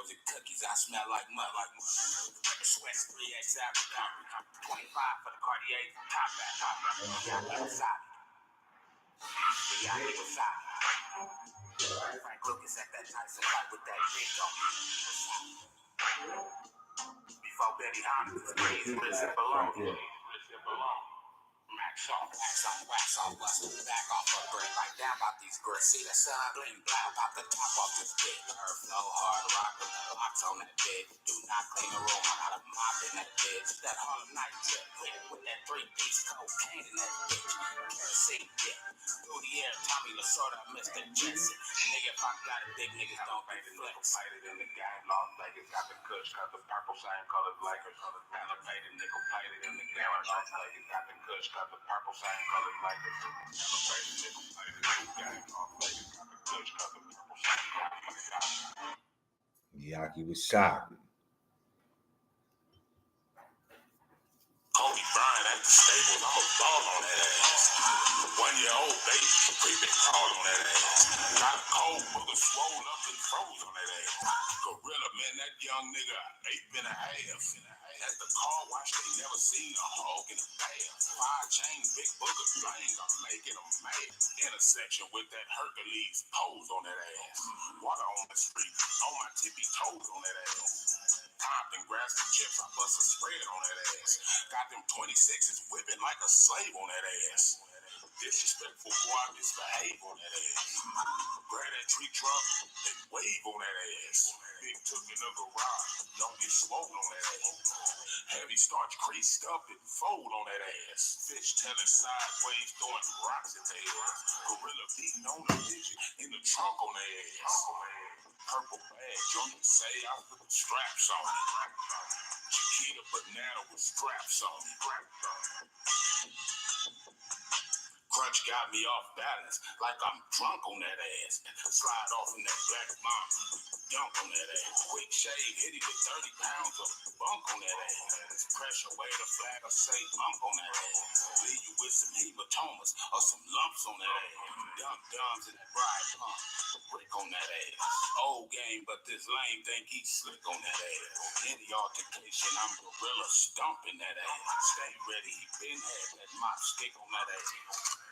Oreos and cookies. I smell like mud. Sweats 3X Africa. 25 for the Cartier top back. Beyond side. Frank Lucas at that Tyson fight with that big dog. Before Betty Honda was crazy, Rich Balloon. Max on, wax on, bust back off a brick. Like down about these grits. See the sun bling, blow, pop the top off this dick. Earth flow, hard rock with the locks on that dick. Do not clean the room, I got a mop in that bitch. That Harlem night drip, with that 3-piece cocaine in that bitch. Kerosene dick. Through the air, Tommy Lasorda, Mr. Jensen. Nigga, if I got it, big niggas don't be flex. Lighted in the game, Las Vegas, got the kush, got the purple same colors, Lakers. Elevated, nickel plated in the game, Las Vegas, got the kush, got the purple same colors, Lakers. Elevated, nickel plated in the game, Las Vegas, got the kush, got the purple same colors. Yaki was shocked. Kobe Bryant at the Staples, I'm a ball on that ass. 1-year-old baby, creeping crawl on that ass. Got cold, brother swole up and froze on that ass. Gorilla, man, that young nigga 8 and a half. At the car wash, they never seen a hog in a bath. 5 chains, big booger flames, I'm making them mad. Intersection with that Hercules pose on that ass. Water on the street, on my tippy toes on that ass. Popped and grabbed some chips, I bust a spread on that ass. Got them 26s whipping like a slave on that ass. Disrespectful boy, I misbehave on that ass. Grab that tree trunk and wave on that ass. Big took in the garage, don't get swole on that ass. Heavy starch creased up and fold on that ass. Fish telling sideways, throwing rocks at their ass. Gorilla beating on the pigeon in the trunk on their ass. Purple bag, Junior say I put the straps on it. Chiquita banana with straps on it. Crunch got me off balance, like I'm drunk on that ass. Slide off in that black bomb, dunk on that ass. Quick shave, hit it with 30 pounds of bunk on that ass. Pressure, way to flag or say bump on that ass. Leave you with some hematomas or some lumps on that ass. Dumb-dumbs in that ride pump, brick on that ass. Old game, but this lame think he's slick on that ass. Any altercation, I'm gorilla stomping that ass. Stay ready, he been had that mop stick on that ass.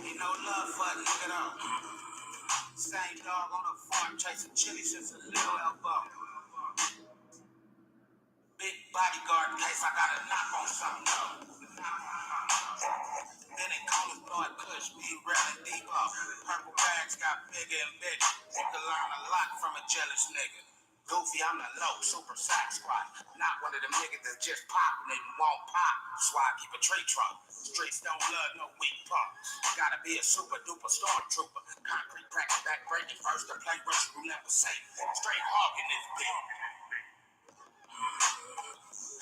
Ain't no love for a nigga though. Same dog on the farm chasing chili since a little elbow. Big bodyguard in case I gotta knock on something though. Then it comes throwing kush, be railing deep up. Purple bags got bigger and bigger. You can learn a lot from a jealous nigga. Goofy, I'm the low, super sack squad. Not one of them niggas that's just popping and won't pop. So I keep a tree trunk. Streets don't love no weak punks. Gotta be a super duper stormtrooper. Concrete cracking back breaking first to play Russian roulette with Satan. Straight hogging this bitch.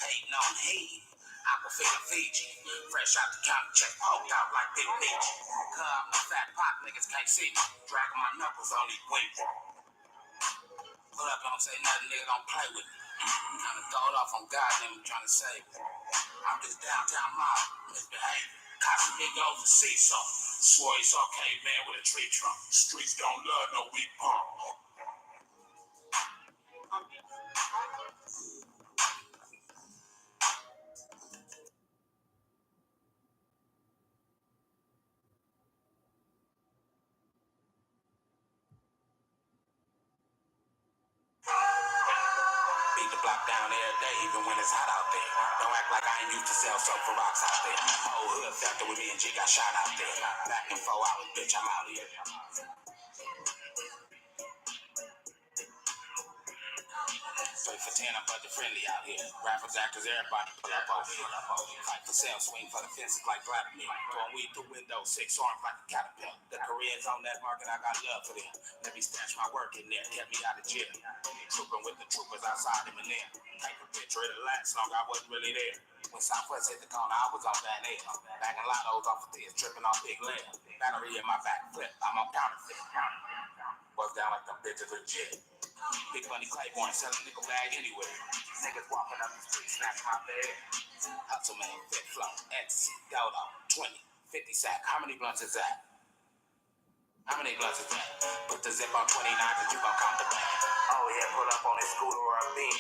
Hating on heat. Aquafina Fiji. Fresh out the county check, poked out like Big Meech. Cause I'm the fat pop, niggas can't see me. Dragging my knuckles on these wings. Pull up, don't say nothing, nigga, don't play with me. Trying to throw it off on God, and I'm trying to save it. I'm just downtown mob, misbehaving. Caught some big O's and seesaw. Swore he saw caveman with a tree trunk. Streets don't love no weak punk. Beat the block down every day, even when it's hot out there. Don't act like I ain't used to sell soap for rocks out there. Whole hood factor with me and G got shot out there. Back in 4 hours, bitch, I'm out here. 20 for 10, I'm budget friendly out here. Rappers, actors, everybody pull up over here. Fight for sale, swing for the fences like Vladimir. Throwing weed through windows, 6 arms like a caterpillar. The Koreans on that market, I got love for them. Let me stash my work in there, kept me out of jail. Trooping with the troopers outside him and there. Take a picture, it'll last long, I wasn't really there. When Southwest hit the corner, I was on Van Air. Bagging lottos off of this, tripping off big lead. Battery in my back flip, I'm on counterfeit. Buzz down like them bitches legit. Big money Claiborne, selling nickel bag anywhere. Niggas walking up the street, snatching my bed. Hussle man, fit flow, ecstasy, dodo, 20, 50 sack. How many blunts is that? How many blunts is that? Put the zip on 29 cause you gon' count the bag. Oh yeah, pull up on his scooter or a beam.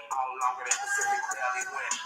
All longer than Pacific Valley wind.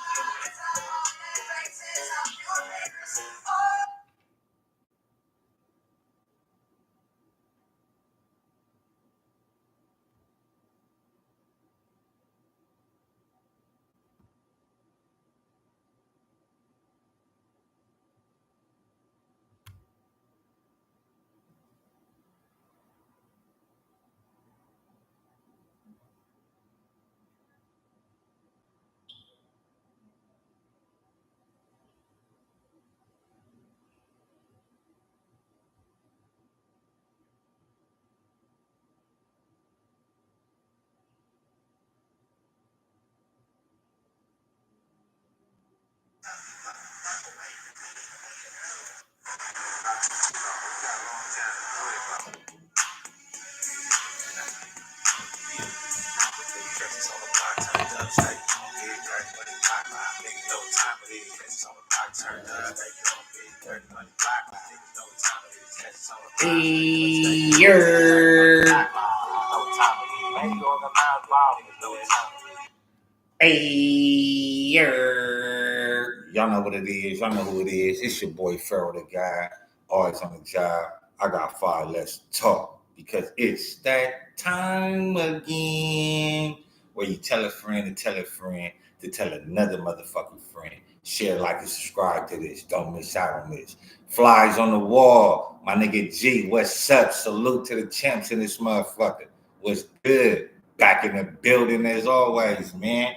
Y'all know what it is. Y'all know who it is. It's your boy Pharaoh the guy. Always on the job. I got 5 less to talk because it's that time again where you tell a friend to tell a friend to tell another motherfucking friend. Share, like, and subscribe to this. Don't miss out on this. Flies on the wall. My nigga G, what's up? Salute to the champs in this motherfucker. What's good? Back in the building as always, man.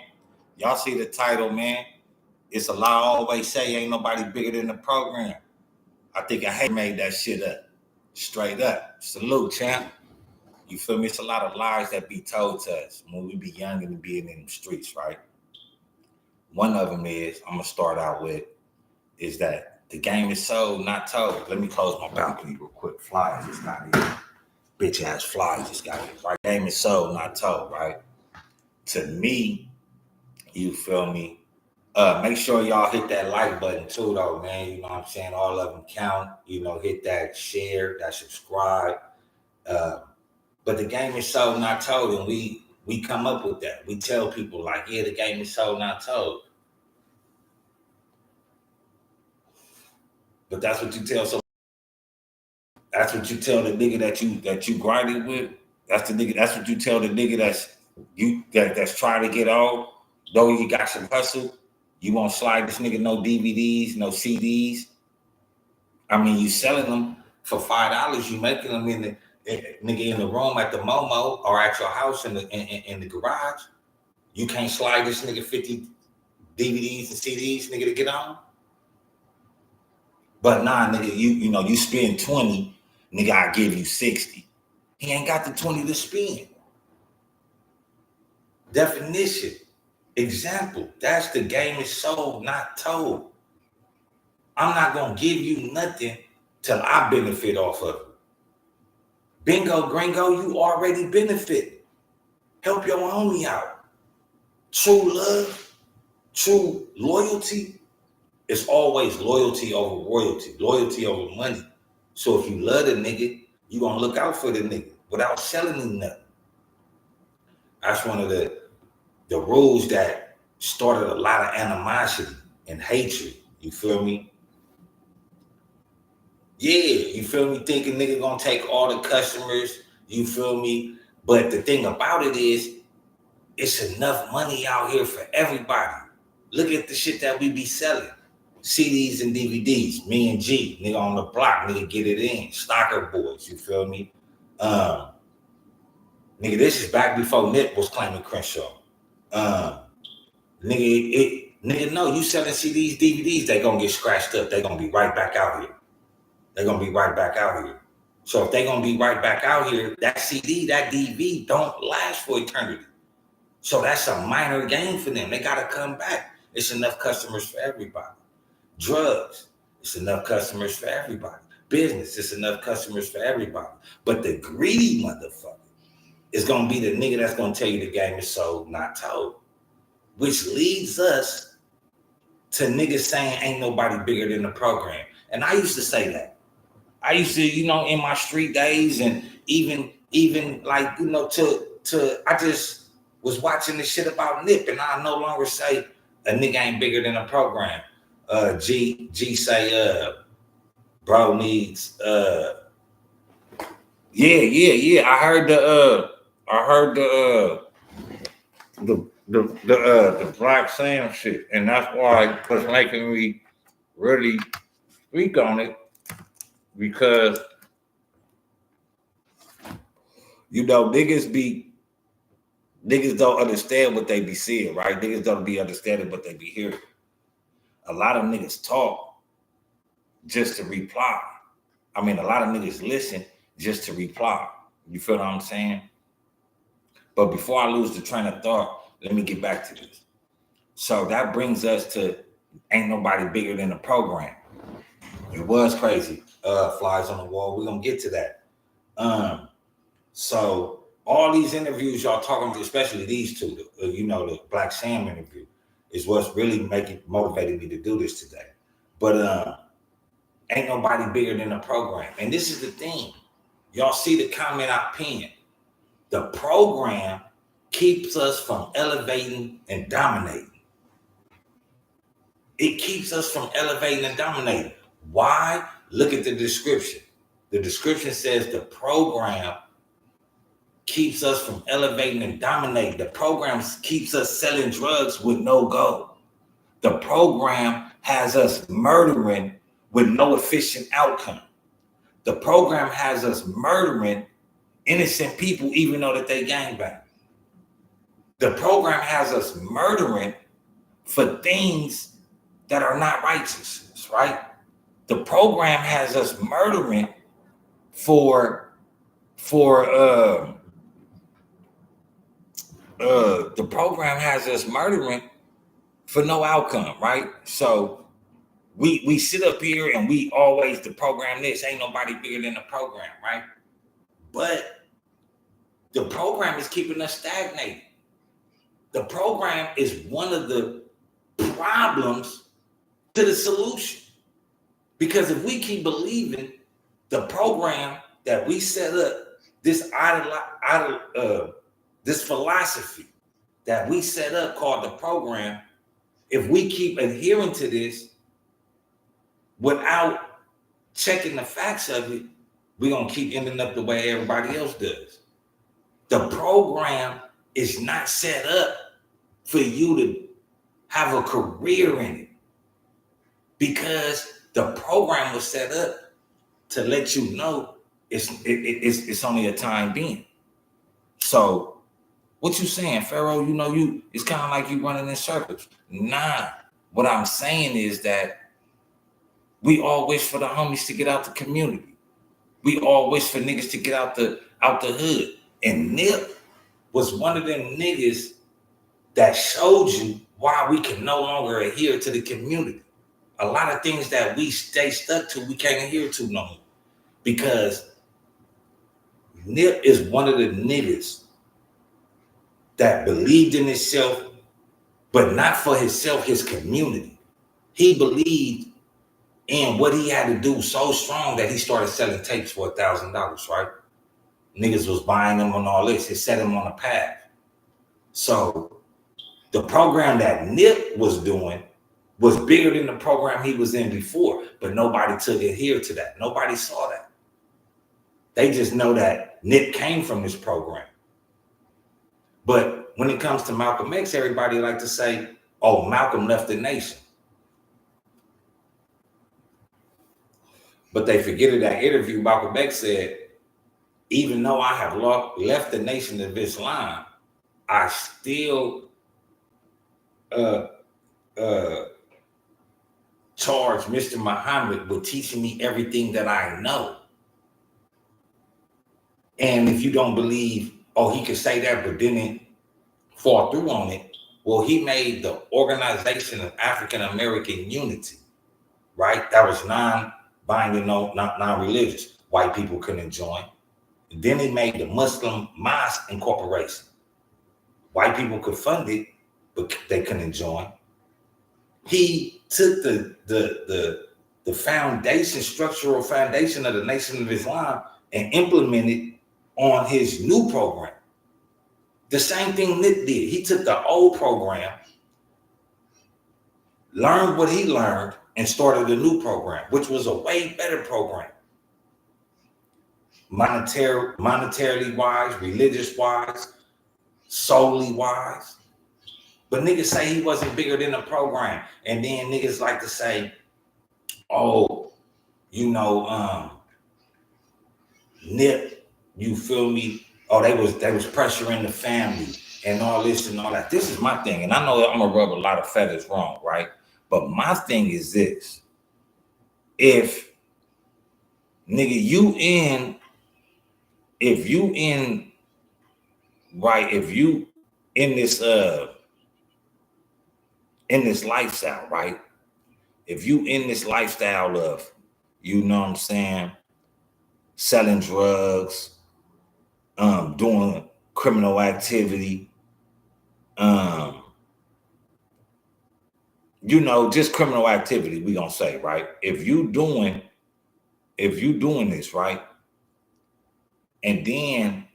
Y'all see the title, man. It's a lie I always say, ain't nobody bigger than the program. I think I made that shit up. Straight up. Salute, champ. You feel me? It's a lot of lies that be told to us when we be young and being in the streets, right? One of them is, I'm going to start out with, is that the game is sold, not told. Let me close my balcony real quick. Flies just got here. Bitch ass flies just got here, right? Game is sold, not told, right? To me, you feel me? Make sure y'all hit that like button too, though, man. You know what I'm saying? All of them count. You know, hit that share, that subscribe. But the game is sold, not told, and we come up with that. We tell people like, yeah, the game is sold, not told. But that's what you tell. So that's what you tell the nigga that you grinding with. That's the nigga. That's what you tell the nigga that's trying to get on. Though you got some hustle, you won't slide this nigga no DVDs, no CDs. I mean, you selling them for $5. You making them in the room at the Momo or at your house in the garage. You can't slide this nigga 50 DVDs and CDs, nigga, to get on. But nah, nigga, you spend 20, nigga, I give you 60. He ain't got the 20 to spend. Definition, example. That's the game is sold, not told. I'm not gonna give you nothing till I benefit off of it. Bingo, gringo, you already benefit. Help your homie out. True love, true loyalty is always loyalty over royalty, loyalty over money. So if you love the nigga, you gonna look out for the nigga without selling him nothing. That's one of the rules that started a lot of animosity and hatred. You feel me? Yeah, you feel me? Thinking nigga gonna take all the customers, you feel me? But the thing about it is, it's enough money out here for everybody. Look at the shit that we be selling. CDs and DVDs, me and G, nigga on the block, nigga get it in. Stalker boys, you feel me? Nigga, this is back before Nip was claiming Crenshaw. Nigga, no, you selling CDs, DVDs, they gonna get scratched up. They gonna be right back out here. They're gonna be right back out here. So if they're gonna be right back out here, that CD, that DV don't last for eternity. So that's a minor gain for them. They gotta come back. It's enough customers for everybody. Drugs, it's enough customers for everybody. Business, it's enough customers for everybody. But the greedy motherfucker is gonna be the nigga that's gonna tell you the game is sold, not told. Which leads us to niggas saying ain't nobody bigger than the program. And I used to say that. I used to, in my street days, and even like, I just was watching this shit about Nip, and I no longer say a nigga ain't bigger than a program. G say bro needs yeah. I heard the Black Sam shit, and that's why it was making me really speak on it, because niggas don't understand what they be seeing, right? Niggas don't be understanding what they be hearing. A lot of niggas talk just to reply. I mean, a lot of niggas listen just to reply. You feel what I'm saying? But before I lose the train of thought, let me get back to this. So that brings us to ain't nobody bigger than the program. It was crazy. Flies on the wall. We're gonna get to that. So all these interviews y'all talking to, especially these two, the Black Sam interview, is what's really motivated me to do this today. But ain't nobody bigger than the program. And this is the thing. Y'all see the comment I pinned. The program keeps us from elevating and dominating. It keeps us from elevating and dominating. Why? Look at the description. The description says the program keeps us from elevating and dominating. The program keeps us selling drugs with no goal. The program has us murdering with no efficient outcome. The program has us murdering innocent people even though that they gangbang. The program has us murdering for things that are not righteousness, right? The program has us murdering the program has us murdering for no outcome, right? So we sit up here and we always the program this, ain't nobody bigger than the program, right? But the program is keeping us stagnated. The program is one of the problems to the solution. Because if we keep believing the program that we set up, this philosophy that we set up called the program, if we keep adhering to this without checking the facts of it, we're going to keep ending up the way everybody else does. The program is not set up for you to have a career in it, because the program was set up to let you know it's only a time being. So what you saying, Pharaoh? It's kind of like you running in circles. Nah, what I'm saying is that we all wish for the homies to get out the community. We all wish for niggas to get out the hood. And Nip was one of them niggas that showed you why we can no longer adhere to the community. A lot of things that we stay stuck to, we can't adhere to no more. Because Nip is one of the niggas that believed in himself, but not for himself, his community. He believed in what he had to do so strong that he started selling tapes for $1,000, right? Niggas was buying them on all this. It set him on a path. So the program that Nip was doing was bigger than the program he was in before, but nobody took adhere to that. Nobody saw that. They just know that Nip came from this program. But when it comes to Malcolm X, everybody like to say, oh, Malcolm left the nation. But they forget in that interview, Malcolm X said, even though I have left the nation of Islam, I still uh, uh, charged Mr. Muhammad with teaching me everything that I know. And if you don't believe, oh, he could say that, but didn't fall through on it. Well, he made the Organization of African American Unity, right? That was non-binding, no, not non-religious. White people couldn't join. And then he made the Muslim Mosque Incorporation. White people could fund it, but they couldn't join. He took the foundation, structural foundation of the Nation of Islam and implemented on his new program. The same thing Nip did. He took the old program, learned what he learned, and started a new program, which was a way better program. Monetarily wise, religious wise, solely wise. But niggas say he wasn't bigger than the program. And then niggas like to say, oh, you know, Nip, you feel me? Oh, they was pressuring the family and all this and all that. This is my thing. And I know I'm gonna rub a lot of feathers wrong, right? But my thing is this. If nigga, if you in this lifestyle, right? If you in this lifestyle of, you know what I'm saying, selling drugs, doing criminal activity, you know, just criminal activity, we gonna say, right? If you doing this, right, and then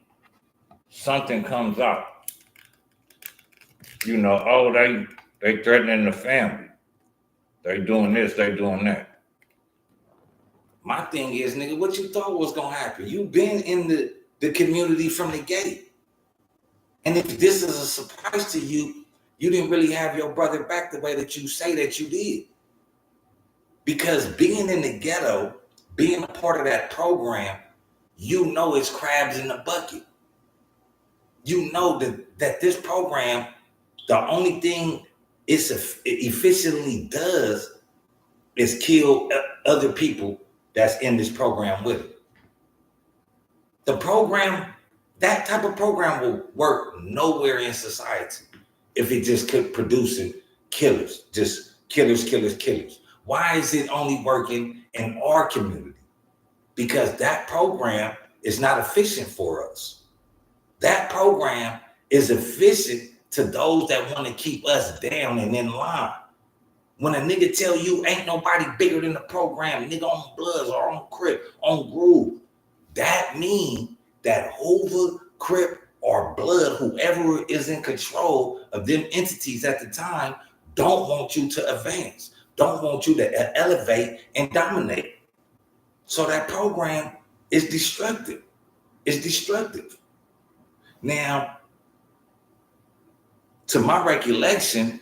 something comes up, you know, oh, they threatening the family, they doing this, they doing that. My thing is, nigga, what you thought was gonna happen? You been in the community from the gate. And if this is a surprise to you, you didn't really have your brother back the way that you say that you did. Because being in the ghetto, being a part of that program, you know it's crabs in the bucket. You know that this program, the only thing it efficiently does is kill other people that's in this program with it. The program, that type of program will work nowhere in society if it just kept producing killers, just killers, killers, killers. Why is it only working in our community? Because that program is not efficient for us. That program is efficient to those that want to keep us down and in line. When a nigga tell you ain't nobody bigger than the program, nigga on Bloods or on Crip, on Groove, that mean that Hoover, Crip, or Blood, whoever is in control of them entities at the time, don't want you to advance, don't want you to elevate and dominate. So that program is destructive. It's destructive. Now, to my recollection,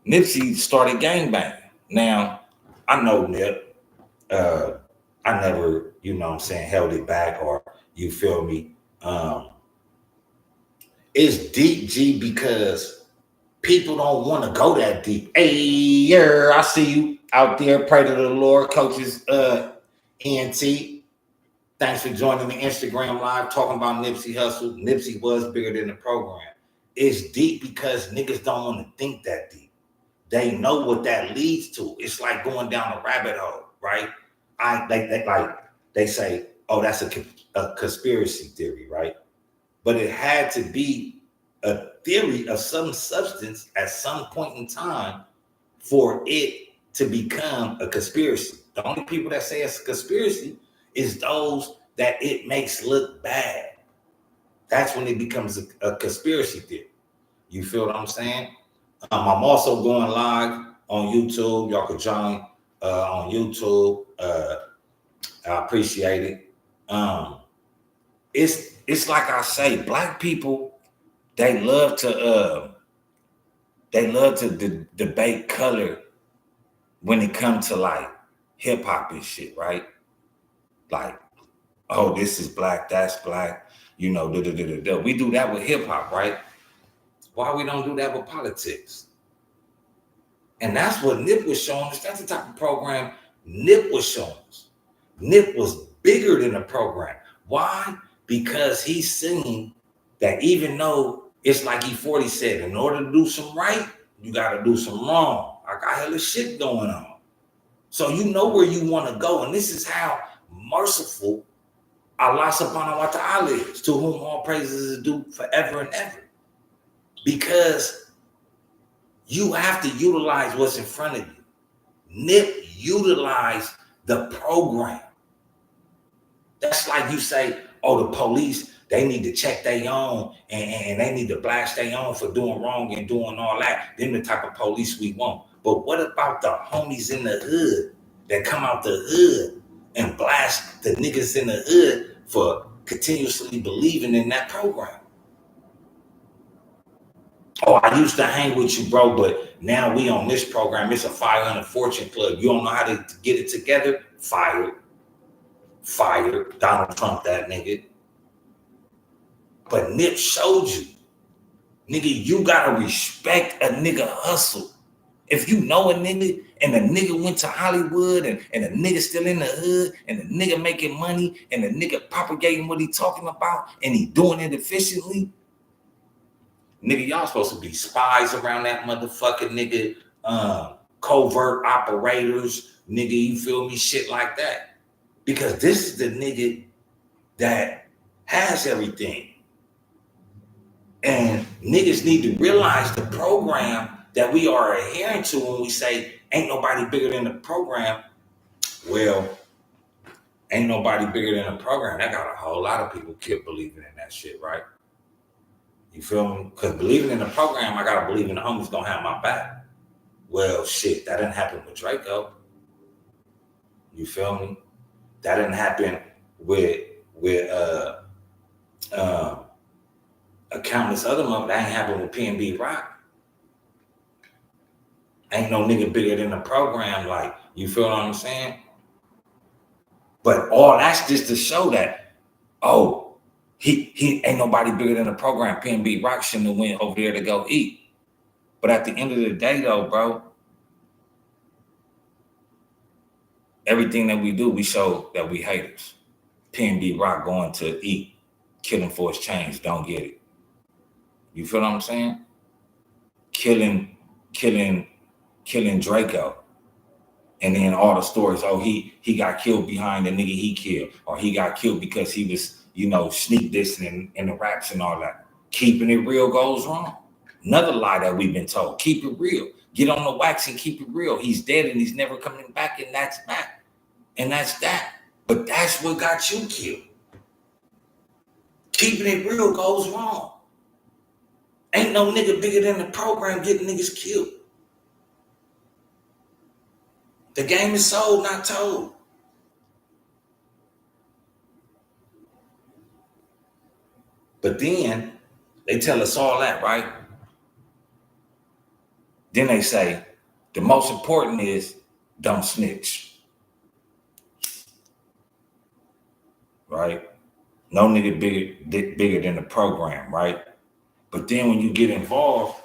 Nipsey started gangbanging. Now, I know Nip. I never, you know what I'm saying, held it back, or you feel me. It's deep, G, because people don't want to go that deep. Hey, yeah, I see you out there. Pray to the Lord, coaches. ENT. Thanks for joining the Instagram live talking about Nipsey Hussle. Nipsey was bigger than the program. It's deep because niggas don't want to think that deep. They know what that leads to. It's like going down a rabbit hole, right? They say, oh, that's a conspiracy theory, right? But it had to be a theory of some substance at some point in time for it to become a conspiracy. The only people that say it's a conspiracy is those that it makes look bad. That's when it becomes a conspiracy theory. You feel what I'm saying? I'm also going live on YouTube. Y'all can join on YouTube. I appreciate it. It's like I say, black people, they love to debate color when it comes to like hip hop and shit, right? Like, oh, this is black, that's black, you know, we do that with hip hop, right? Why we don't do that with politics? And that's what Nip was showing us. That's the type of program Nip was showing us. Nip was bigger than the program. Why? Because he's seen that even though it's like E40 said, in order to do some right, you got to do some wrong. I got hella shit going on. So you know where you want to go. And this is how merciful Allah subhanahu wa ta'ala is, to whom all praises is due forever and ever. Because you have to utilize what's in front of you. Nip utilized the program. That's like you say, oh, the police, they need to check their own and they need to blast their own for doing wrong and doing all that. Them the type of police we want. But what about the homies in the hood that come out the hood and blast the niggas in the hood for continuously believing in that program? Oh, I used to hang with you, bro, but now we on this program. It's a 500 fortune club. You don't know how to get it together? Fired. Donald Trump, that nigga. But Nip showed you. Nigga, you gotta respect a nigga hustle. If you know a nigga and the nigga went to Hollywood and the nigga still in the hood and the nigga making money and the nigga propagating what he talking about and he doing it efficiently, nigga, y'all supposed to be spies around that motherfucker, nigga. Covert operators, nigga, you feel me? Shit like that. Because this is the nigga that has everything. And niggas need to realize the program that we are adhering to when we say ain't nobody bigger than the program. Well, ain't nobody bigger than the program. That got a whole lot of people keep believing in that shit, right? You feel me? Because believing in the program, I gotta believe in the homies gonna have my back. Well, shit, that didn't happen with Draco. You feel me? That didn't happen with a countless other month. That ain't happened with PNB Rock. Ain't no nigga bigger than the program, like, you feel what I'm saying? But all that's just to show that, oh, he ain't nobody bigger than the program. PNB Rock shouldn't have went over there to go eat. But at the end of the day, though, bro, everything that we do, we show that we haters. PNB Rock going to eat, killing for his change, don't get it. You feel what I'm saying? Killing Draco. And then all the stories, oh, he got killed behind the nigga he killed, or he got killed because he was, sneak dissing in the raps and all that. Keeping it real goes wrong. Another lie that we've been told, keep it real. Get on the wax and keep it real. He's dead and he's never coming back, and that's that. And that's that. But that's what got you killed. Keeping it real goes wrong. Ain't no nigga bigger than the program getting niggas killed. The game is sold, not told. But then they tell us all that, right? Then they say the most important is don't snitch. Right? No nigga bigger than the program, right? But then when you get involved,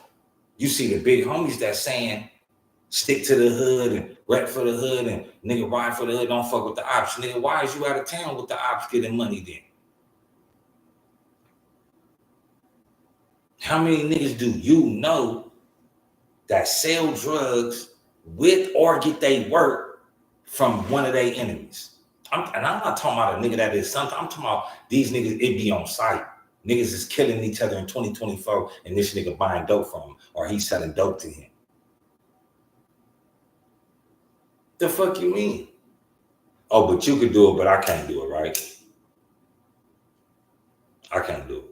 you see the big homies that saying stick to the hood and rep for the hood and nigga ride for the hood, don't fuck with the ops. Nigga, why is you out of town with the ops getting money then? How many niggas do you know that sell drugs with or get they work from one of their enemies? I'm not talking about a nigga that is something. I'm talking about these niggas, it be on site. Niggas is killing each other in 2024 and this nigga buying dope from him or he's selling dope to him. The fuck you mean? Oh, but you could do it, but I can't do it, right? I can't do it.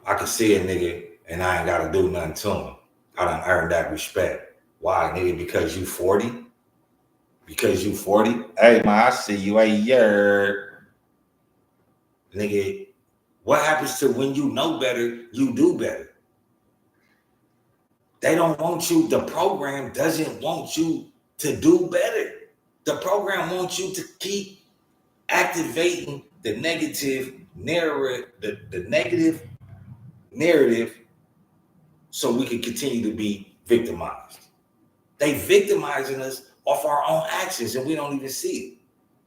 I can see a nigga and I ain't gotta do nothing to him. I done earned that respect. Why, nigga? Because you 40? Because you 40? Hey, man, I see you a year. Nigga, what happens to when you know better, you do better? They don't want you, the program doesn't want you to do better. The program wants you to keep activating the negative narrative, the negative narrative, so we can continue to be victimized. They victimizing us off our own actions, and we don't even see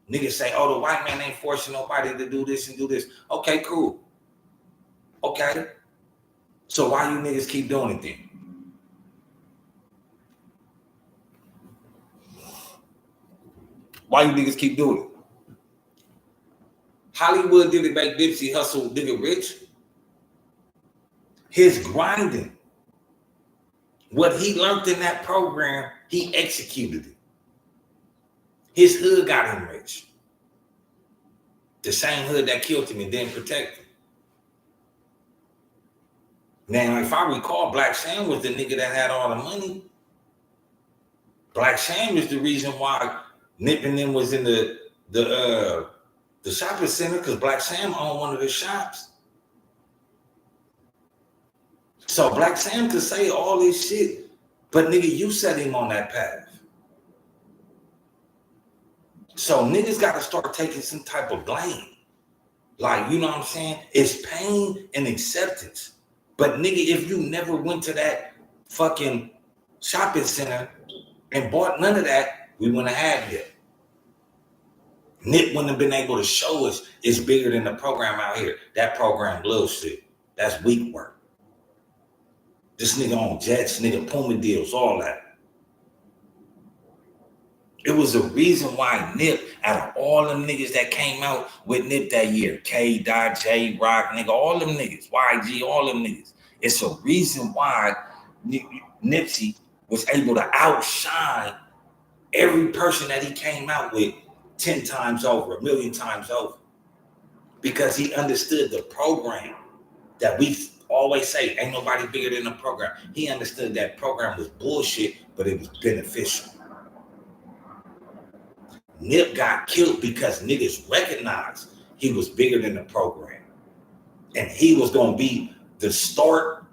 it. Niggas say, oh, the white man ain't forcing nobody to do this and do this. Okay, cool. Okay. So why you niggas keep doing it then? Why you niggas keep doing it? Hollywood didn't make Nipsey Hussle nigga rich. His grinding, what he learned in that program, he executed it. His hood got him rich. The same hood that killed him and didn't protect him. Now, if I recall, Black Sam was the nigga that had all the money. Black Sam is the reason why Nip and them was in the shopping center, because Black Sam owned one of the shops. So Black Sam could say all this shit, but nigga, you set him on that path. So niggas got to start taking some type of blame. Like, you know what I'm saying? It's pain and acceptance. But nigga, if you never went to that fucking shopping center and bought none of that, we wouldn't have had it. Nip wouldn't have been able to show us it's bigger than the program out here. That program little shit. That's weak work. This nigga on jets, nigga Puma deals, all that. It was a reason why Nip, out of all them niggas that came out with Nip that year, K. Dot, J. Rock, nigga, all them niggas, YG, all them niggas. It's a reason why Nipsey was able to outshine every person that he came out with 10 times over, 1 million times over. Because he understood the program that we always say, ain't nobody bigger than the program. He understood that program was bullshit, but it was beneficial. Nip got killed because niggas recognized he was bigger than the program. And he was going to be the start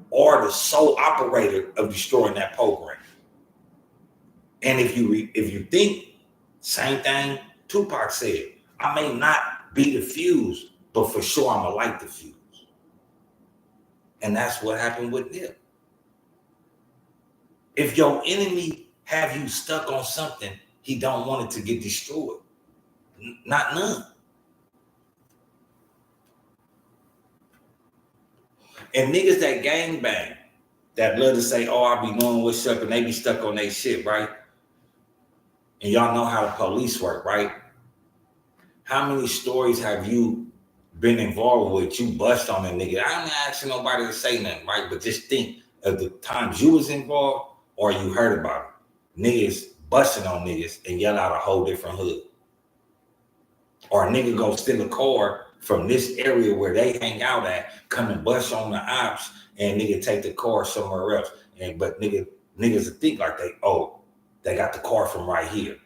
or the sole operator of destroying that program. And if you think, same thing Tupac said, I may not be the fuse, but for sure I'm going to light the fuse. And that's what happened with Nip. If your enemy have you stuck on something, he don't want it to get destroyed. Not none. And niggas that gangbang, that love to say, oh, I be knowing what's up, and they be stuck on their shit, right? And y'all know how the police work, right? How many stories have you been involved with? You bust on a nigga. I ain't asking nobody to say nothing, right? But just think of the times you was involved or you heard about it. Niggas busting on niggas and yell out a whole different hood. Or a nigga go steal a car from this area where they hang out at, come and bust on the ops, and nigga take the car somewhere else. But niggas think like they got the car from right here.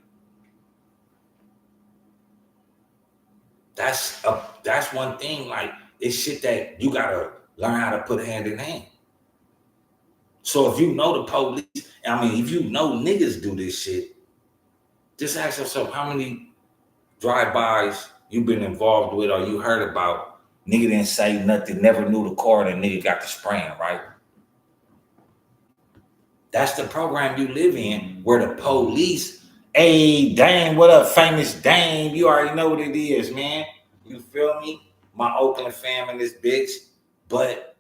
That's one thing. Like, it's shit that you gotta learn how to put hand in hand. So if you know the police, if you know niggas do this shit, just ask yourself how many drive-bys you've been involved with or you heard about. Nigga didn't say nothing, never knew the car, and nigga got the spraying, right? That's the program you live in, where the police, hey, Dame, what up, famous Dame? You already know what it is, man. You feel me? My Oakland fam in this bitch. But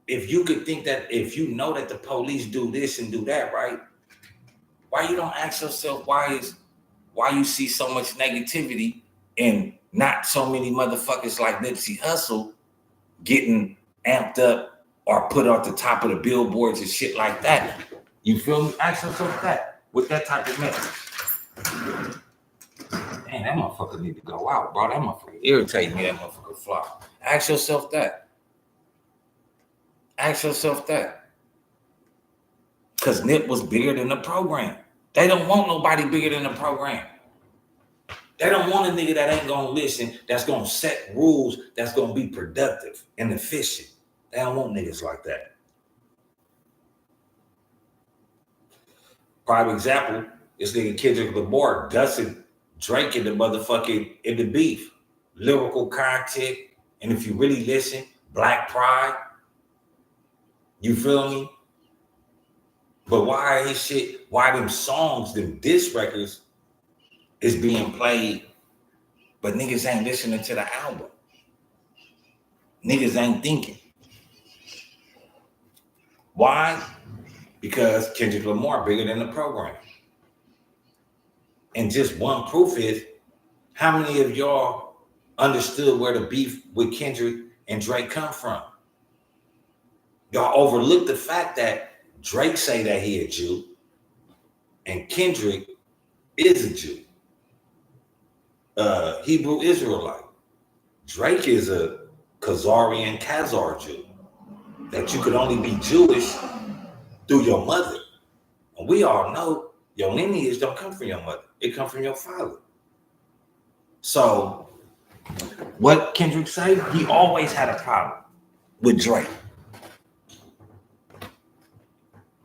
if you could think that, if you know that the police do this and do that, right? Why you don't ask yourself why you see so much negativity and not so many motherfuckers like Nipsey Hussle getting amped up or put off the top of the billboards and shit like that? You feel me? Ask yourself that with that type of message. Man, that motherfucker need to go out, bro. That motherfucker irritate me, that motherfucker fly. Ask yourself that. Ask yourself that. Because Nip was bigger than the program. They don't want nobody bigger than the program. They don't want a nigga that ain't gonna listen, that's gonna set rules, that's gonna be productive and efficient. They don't want niggas like that. Prime example, this nigga Kendrick Lamar doesn't Drake in the beef. Lyrical content. And if you really listen, Black Pride, you feel me? But why his shit, why them songs, them diss records is being played, but niggas ain't listening to the album. Niggas ain't thinking. Why? Because Kendrick Lamar bigger than the program. And just one proof is, how many of y'all understood where the beef with Kendrick and Drake come from? Y'all overlooked the fact that Drake say that he a Jew and Kendrick is a Jew. Hebrew Israelite. Drake is a Khazarian Khazar Jew. That you could only be Jewish through your mother. And we all know your lineage don't come from your mother. It comes from your father. So what Kendrick say? He always had a problem with Drake.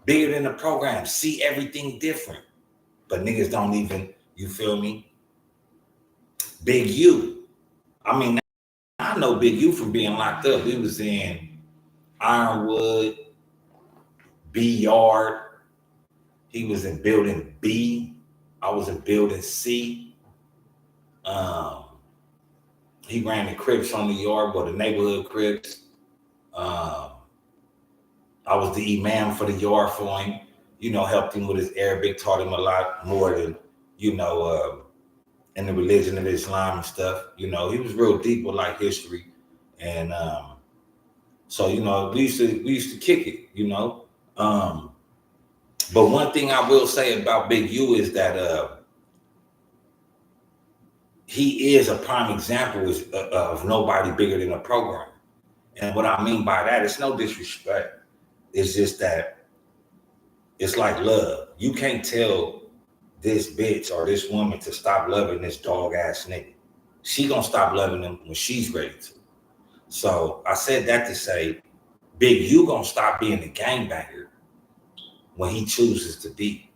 Bigger than the program. See everything different. But niggas don't even, you feel me? Big U. I mean, I know Big U from being locked up. We was in Ironwood, B Yard. He was in building B. I was in building C. He ran the Crips on the yard, but the neighborhood Crips. I was the imam for the yard for him. You know, helped him with his Arabic, taught him a lot more than, you know, in the religion of Islam and stuff. You know, he was real deep with like history. And so, you know, we used to kick it, you know. But one thing I will say about Big U is that he is a prime example of nobody bigger than a program. And what I mean by that, it's no disrespect. It's just that it's like love. You can't tell this bitch or this woman to stop loving this dog ass nigga. She gonna stop loving him when she's ready to. So I said that to say, Big U gonna stop being a gangbanger when he chooses to be.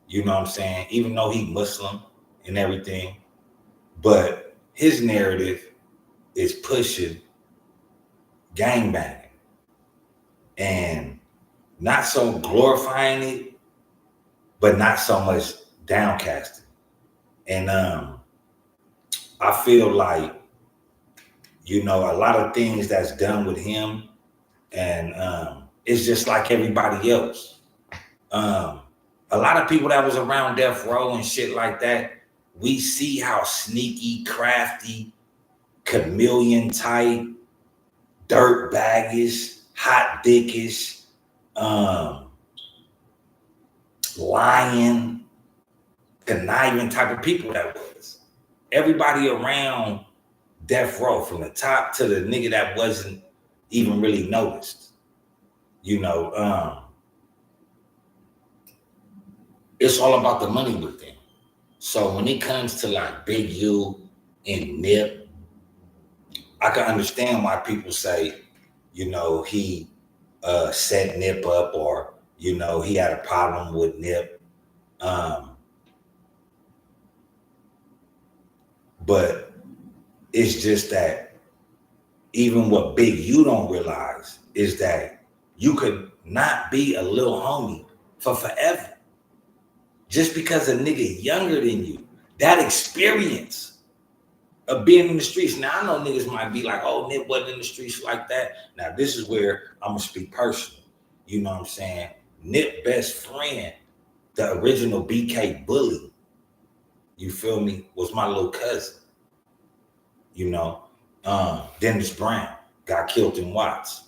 You know what I'm saying? Even though he Muslim and everything, but his narrative is pushing gangbanging and not so glorifying it, but not so much downcasting. And I feel like, you know, a lot of things that's done with him, and it's just like everybody else. A lot of people that was around Death Row and shit like that, we see how sneaky, crafty, chameleon type, dirt baggish, hot dickish, lying, conniving type of people that was. Everybody around Death Row, from the top to the nigga that wasn't even really noticed. You know, it's all about the money with them. So when it comes to like Big U and Nip, I can understand why people say, you know, he set Nip up, or, you know, he had a problem with Nip. But it's just that even what Big U don't realize is that you could not be a little homie for forever. Just because a nigga younger than you, that experience of being in the streets. Now, I know niggas might be like, oh, Nip wasn't in the streets like that. Now, this is where I'm going to speak personal. You know what I'm saying? Nip best friend, the original BK bully, you feel me, was my little cousin. You know, Dennis Brown got killed in Watts.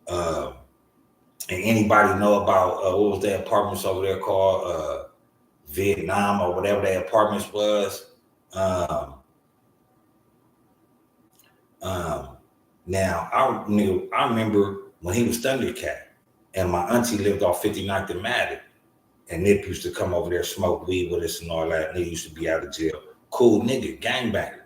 And anybody know about, what was their apartments over there called? Vietnam or whatever their apartments was. Now, I remember when he was Thundercat and my auntie lived off 59th and Madden, and Nip used to come over there, smoke weed with us and all that. And he used to be out of jail. Cool nigga, gangbanger.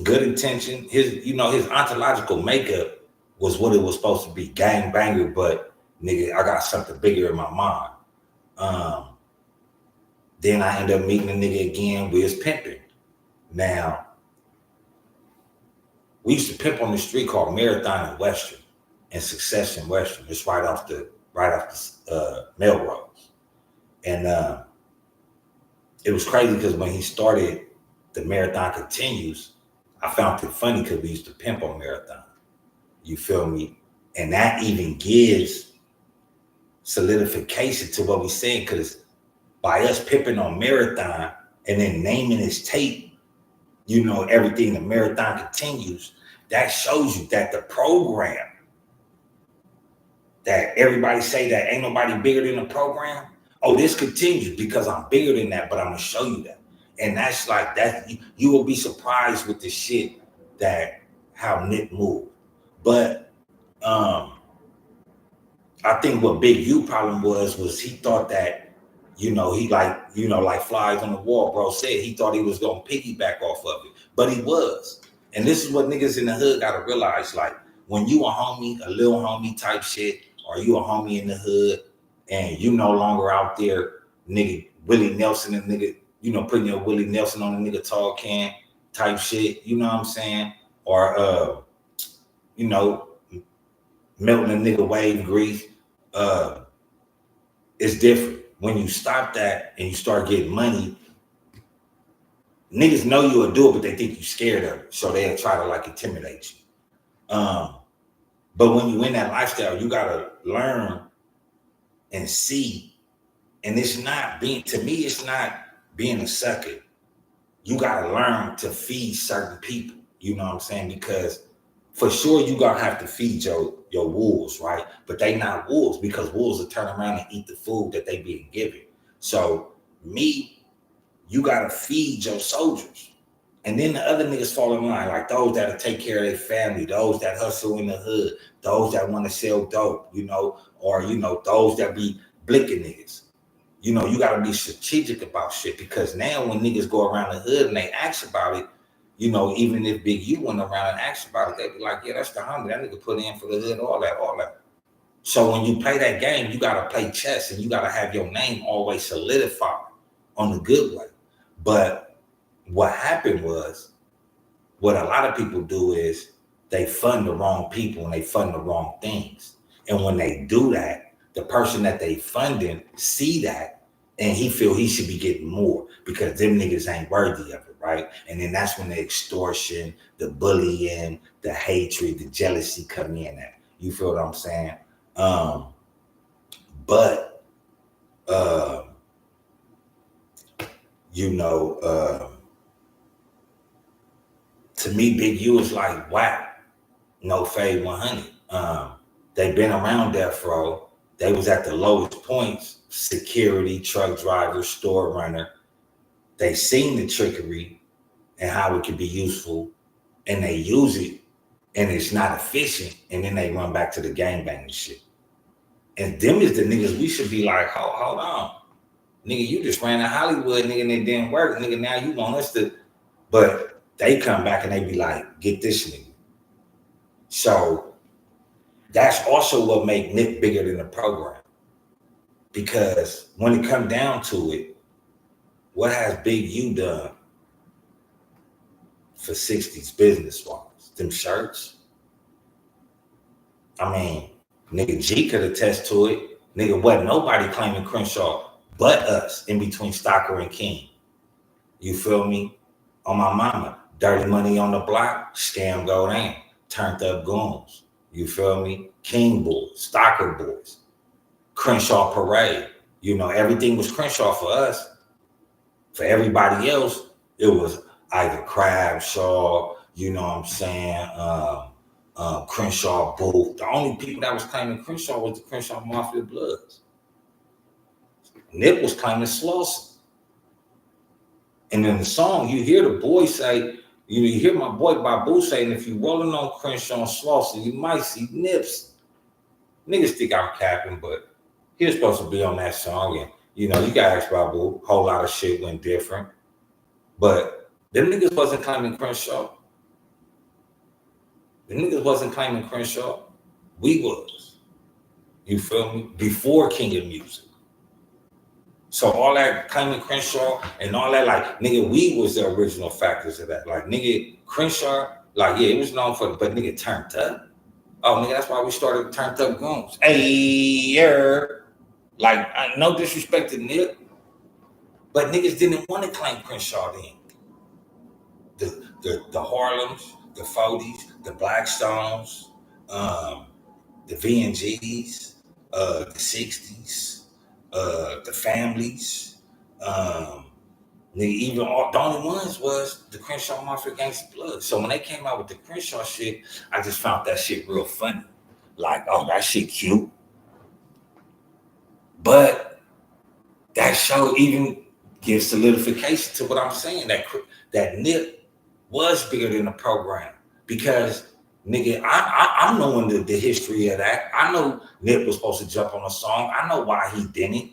Good intention. His, you know, his ontological makeup was what it was supposed to be, gangbanger, but nigga, I got something bigger in my mind. Then I ended up meeting a nigga again. We was pimping. Now, we used to pimp on the street called Marathon and Western and Success and Western. It's right off the Melrose. And it was crazy because when he started the Marathon Continues, I found it funny because we used to pimp on Marathon. You feel me? And that even gives solidification to what we saying, because by us pimping on Marathon and then naming his tape, you know, everything, the Marathon Continues, that shows you that the program that everybody say that ain't nobody bigger than the program. Oh, this continues because I'm bigger than that, but I'm gonna show you that. And that's like that. You will be surprised with the shit that how Nick moved. But I think what Big U problem was he thought that, you know, he like, you know, like flies on the wall, bro said, he thought he was gonna piggyback off of it, but he was. And this is what niggas in the hood gotta realize, like, when you a homie, a little homie type shit, or you a homie in the hood, and you no longer out there, nigga, Willie Nelson and nigga, you know, putting your Willie Nelson on a nigga tall can type shit, you know what I'm saying? Or, you know, melting a nigga wave grease, it's different. When you stop that and you start getting money, niggas know you'll do it, but they think you scared of it. So they'll try to like intimidate you. But when you in that lifestyle, you gotta learn and see. And it's not being, to me, it's not being a sucker. You gotta learn to feed certain people. You know what I'm saying? Because for sure you gonna have to feed your wolves, right? But they not wolves, because wolves will turn around and eat the food that they being given. So you gotta feed your soldiers. And then the other niggas fall in line, like those that'll take care of their family, those that hustle in the hood, those that want to sell dope, you know, or, you know, those that be blicking niggas. You know, you gotta be strategic about shit, because now when niggas go around the hood and they ask about it, you know, even if Big U went around and asked about it, they'd be like, yeah, that's the homie. That nigga put in for the hood, all that. So when you play that game, you gotta play chess, and you gotta have your name always solidified on the good way. But what happened was, what a lot of people do is they fund the wrong people and they fund the wrong things. And when they do that, the person that they funding see that, and he feel he should be getting more because them niggas ain't worthy of it, right? And then that's when the extortion, the bullying, the hatred, the jealousy come in at. You feel what I'm saying? But you know, to me, Big U is like, wow, no fade 100. They've been around Death Row. They was at the lowest points, security, truck driver, store runner. They seen the trickery and how it could be useful, and they use it, and it's not efficient, and then they run back to the gangbanging shit. And them is the niggas we should be like, hold on. Nigga, you just ran to Hollywood, nigga, and it didn't work. Nigga, now you want us to, but they come back and they be like, get this nigga. So that's also what make Nick bigger than the program. Because when it come down to it, what has Big U done for 60s business-wise? Them shirts? I mean, nigga G could attest to it. Nigga, wasn't nobody claiming Crenshaw but us in between Stocker and King. You feel me? On my mama, dirty money on the block, scam go down, turned up goons. You feel me? King boys, Stocker boys, Crenshaw parade. You know, everything was Crenshaw for us. For everybody else, it was either Crabshaw, you know what I'm saying, Crenshaw Booth. The only people that was claiming Crenshaw was the Crenshaw Mafia Bloods. Nip was claiming Slauson. And in the song, you hear the boy say, you hear my boy Babu saying, if you rolling on Crenshaw and Slauson, you might see Nipsey. Niggas think I'm capping, but he was supposed to be on that song. And, you know, you got ask Babu, a whole lot of shit went different. But them niggas wasn't claiming Crenshaw. The niggas wasn't claiming Crenshaw. We was. You feel me? Before King of Music. So all that claiming Crenshaw and all that, like, nigga, we was the original factors of that. Like, nigga, Crenshaw, like, yeah, it was known for, but nigga turned up. Oh, nigga, that's why we started turned up goons. Hey, yeah. Like, no disrespect to Nip, but niggas didn't want to claim Crenshaw then. The Harlems, the 40s, the Blackstones, the VNGs, the 60s, the families, even the only ones was the Crenshaw Mafia Gangsta Blood. So when they came out with the Crenshaw shit, I just found that shit real funny. Like, oh, that shit cute. But that show even gives solidification to what I'm saying, that Nip was bigger than the program. Because, nigga, I'm knowing the history of that. I know Nip was supposed to jump on a song. I know why he didn't.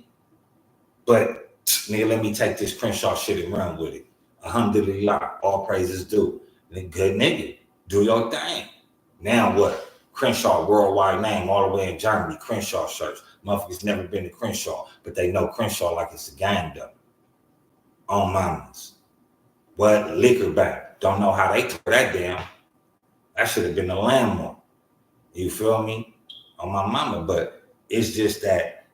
But, nigga, let me take this Crenshaw shit and run with it. Alhamdulillah, all praises due. Good nigga, do your thing. Now what? Crenshaw, worldwide name, all the way in Germany, Crenshaw shirts. Motherfuckers never been to Crenshaw, but they know Crenshaw like it's a gang though. On mamas. What? Liquor bank. Don't know how they tore that down. That should have been a landmark. You feel me? On my mama. But it's just that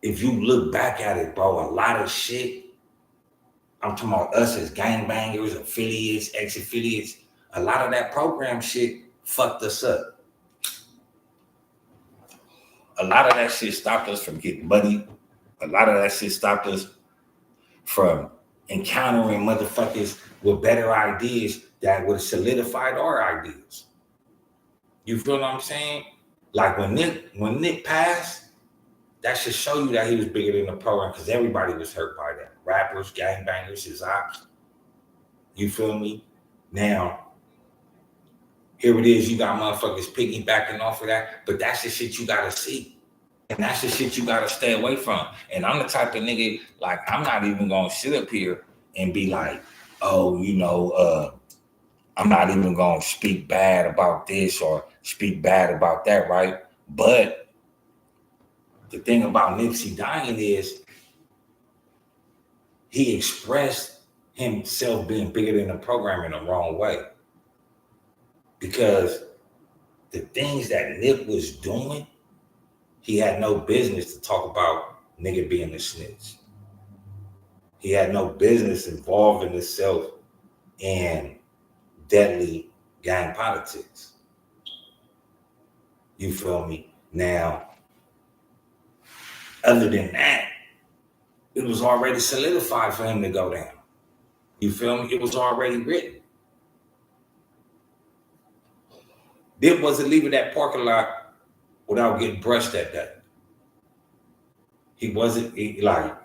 if you look back at it, bro, a lot of shit, I'm talking about us as gangbangers, affiliates, ex-affiliates, a lot of that program shit fucked us up. A lot of that shit stopped us from getting money. A lot of that shit stopped us from encountering motherfuckers with better ideas that would have solidified our ideas. You feel what I'm saying? Like when Nick passed, that should show you that he was bigger than the program because everybody was hurt by that. Rappers, gangbangers, his ops. You feel me? Now, here it is, you got motherfuckers piggybacking off of that, but that's the shit you gotta see. And that's the shit you gotta stay away from. And I'm the type of nigga, like, I'm not even gonna sit up here and be like, oh, I'm not even gonna speak bad about this or speak bad about that, right? But the thing about Nipsey dying is he expressed himself being bigger than the program in the wrong way. Because the things that Nip was doing, he had no business to talk about nigga being a snitch. He had no business involving himself in deadly gang politics. You feel me? Now, other than that, it was already solidified for him to go down. You feel me? It was already written. Nip wasn't leaving that parking lot without getting brushed that day. He wasn't, like,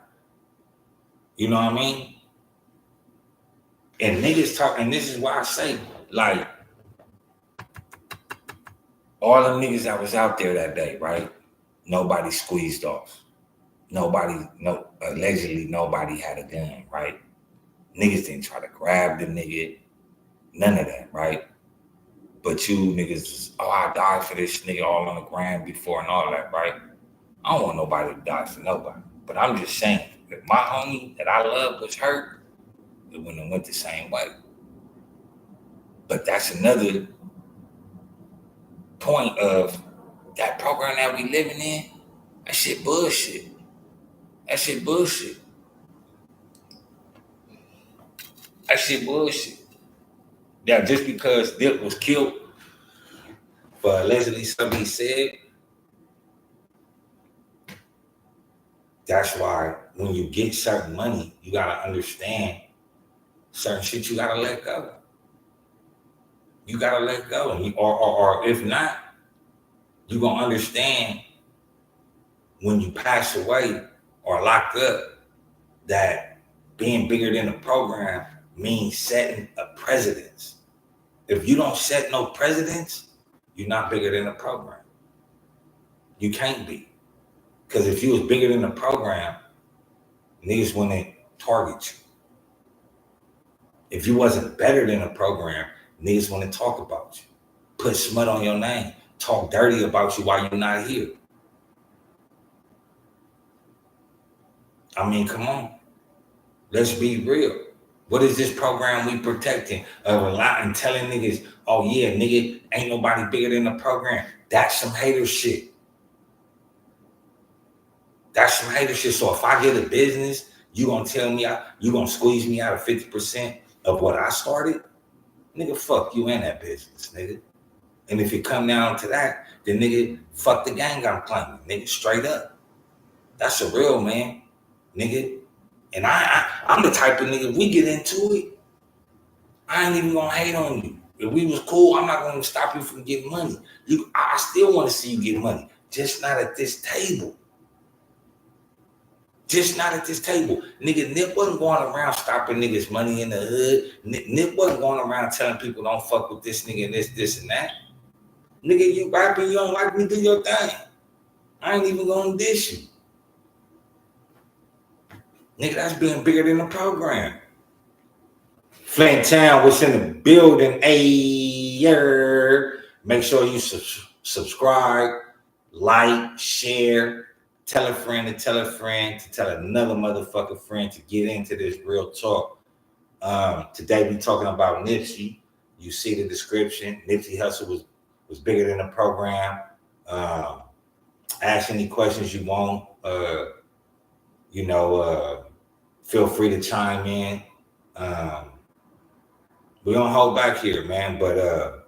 you know what I mean? And niggas talk, and this is why I say, like, all the niggas that was out there that day, right? Nobody squeezed off. Allegedly nobody had a gun, right? Niggas didn't try to grab the nigga, none of that, right? But you niggas, I died for this nigga all on the ground before and all that, right? I don't want nobody to die for nobody. But I'm just saying, if my homie that I love was hurt, it wouldn't have went the same way. But that's another point of that program that we living in. That shit bullshit. That shit bullshit. That shit bullshit. Now, just because Dip was killed for allegedly something he said, that's why when you get certain money, you gotta understand certain shit you gotta let go. You gotta let go. And or if not, you're gonna understand when you pass away or locked up that being bigger than the program means setting a precedence. If you don't set no precedence, you're not bigger than the program. You can't be. Because if you was bigger than the program, niggas wouldn't target you. If you wasn't better than the program, niggas wouldn't talk about you. Put smut on your name. Talk dirty about you while you're not here. I mean, come on. Let's be real. What is this program we protecting? Relying, telling niggas, oh yeah, nigga, ain't nobody bigger than the program. That's some hater shit. That's some hater shit. So if I get a business, you gonna tell me, you gonna squeeze me out of 50% of what I started? Nigga, fuck you in that business, nigga. And if it come down to that, then nigga, fuck the gang I'm claiming, nigga, straight up. That's a real man, nigga. And I'm the type of nigga, if we get into it, I ain't even gonna hate on you. If we was cool, I'm not gonna stop you from getting money. I still want to see you get money, just not at this table. Just not at this table. Nigga, Nip wasn't going around stopping niggas money in the hood. Nip wasn't going around telling people don't fuck with this nigga and this and that. Nigga, you rapping, you don't like me, do your thing. I ain't even gonna dish you. Nigga, that's being bigger than the program. Flint Town was in the building. Make sure you subscribe, like, share, tell a friend to tell a friend to tell another motherfucking friend to get into this real talk. Today we talking about Nipsey. You see the description. Nipsey Hussle was bigger than the program. Ask any questions you want. Feel free to chime in. We don't hold back here, man. But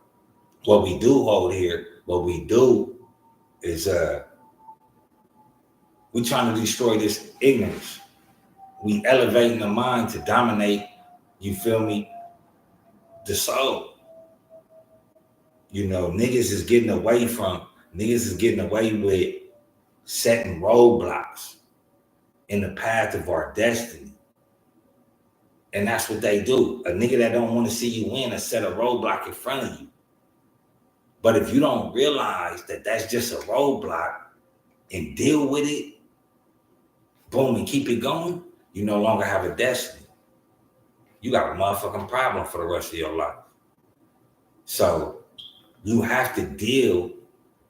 what we do hold here, what we do is we trying to destroy this ignorance. We elevating the mind to dominate, you feel me, the soul. You know, niggas is getting away with setting roadblocks in the path of our destiny. And that's what they do. A nigga that don't want to see you win a set a roadblock in front of you. But if you don't realize that that's just a roadblock and deal with it, boom, and keep it going, you no longer have a destiny. You got a motherfucking problem for the rest of your life. So you have to deal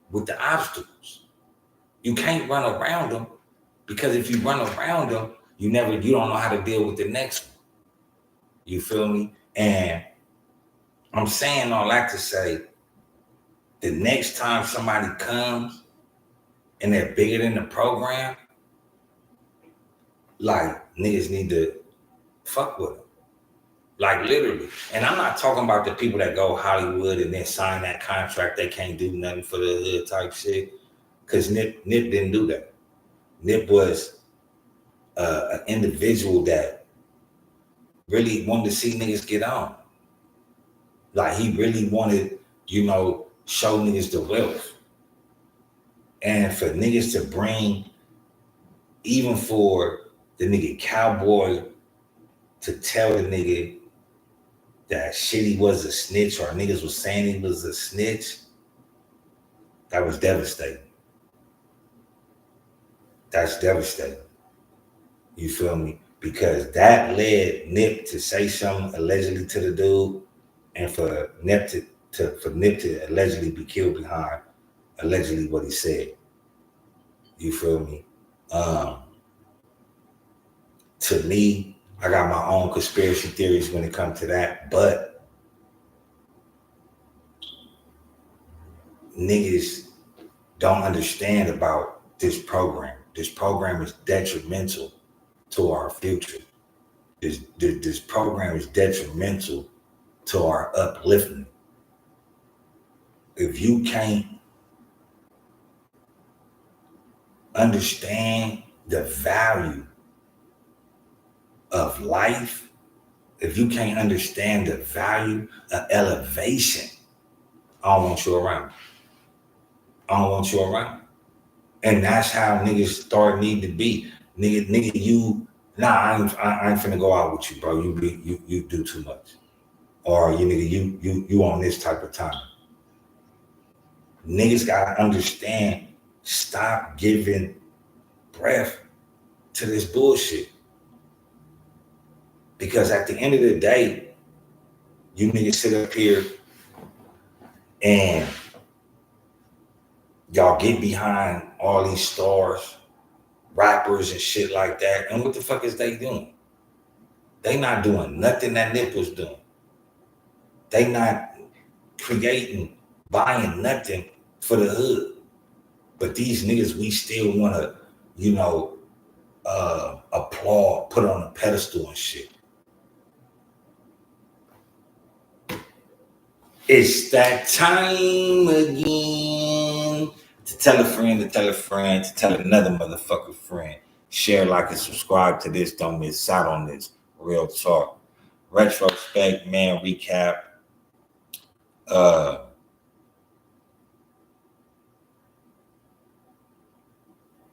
with the obstacles. You can't run around them, because if you run around them, you don't know how to deal with the next one. You feel me? And I'm saying all that to say, the next time somebody comes and they're bigger than the program, like, niggas need to fuck with them. Like, literally. And I'm not talking about the people that go Hollywood and then sign that contract, they can't do nothing for the hood type shit. Because Nip didn't do that. Nip was an individual that really wanted to see niggas get on. Like, he really wanted, show niggas the wealth. And for niggas to bring, even for the nigga Cowboy to tell the nigga that Shitty was a snitch, or niggas was saying he was a snitch, that was devastating. That's devastating. You feel me? Because that led Nip to say something allegedly to the dude, and for Nip to allegedly be killed behind allegedly what he said. You feel me? To me, I got my own conspiracy theories when it comes to that, but niggas don't understand about this program. This program is detrimental to our future. This program is detrimental to our upliftment. If you can't understand the value of life, if you can't understand the value of elevation, I don't want you around. I don't want you around. And that's how niggas need to be. Nigga, I ain't finna go out with you, bro. You do too much. Or you on this type of time. Niggas gotta understand, stop giving breath to this bullshit. Because at the end of the day, you niggas sit up here and y'all get behind all these stars rappers and shit like that. And what the fuck is they doing? They not doing nothing that Nip was doing. They not creating, buying nothing for the hood. But these niggas, we still want to, you know, applaud, put on a pedestal and shit. It's that time again to tell a friend, to tell a friend, to tell another motherfucking friend. Share, like, and subscribe to this. Don't miss out on this. Real talk. Retrospect, man, recap. Uh,